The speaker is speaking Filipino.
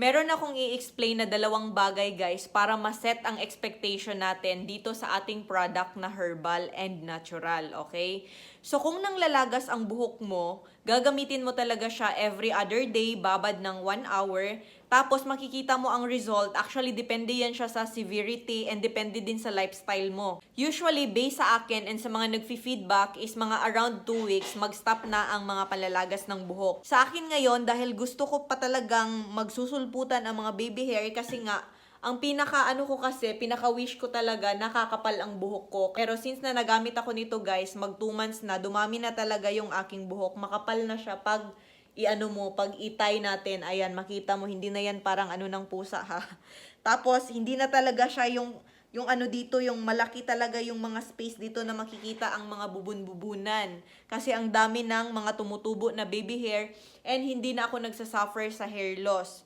Meron akong i-explain na dalawang bagay guys para ma-set ang expectation natin dito sa ating product na herbal and natural, okay? So kung nanglalagas ang buhok mo, gagamitin mo talaga siya every other day, babad ng 1 hour, tapos makikita mo ang result. Actually, depende yan siya sa severity and depende din sa lifestyle mo. Usually, based sa akin and sa mga nagfi-feedback is mga around 2 weeks, mag-stop na ang mga palalagas ng buhok. Sa akin ngayon, dahil gusto ko pa talagang magsusulputan ang mga baby hair kasi nga, ang pinaka-wish ko talaga, nakakapal ang buhok ko. Pero since na nagamit ako nito guys, mag 2 months na, dumami na talaga yung aking buhok. Makapal na siya pag pag itay natin, ayan, makita mo, hindi na yan parang ano ng pusa ha. Tapos, hindi na talaga siya yung ano dito, yung malaki talaga yung mga space dito na makikita ang mga bubun-bubunan. Kasi ang dami ng mga tumutubo na baby hair and hindi na ako nagsasuffer sa hair loss.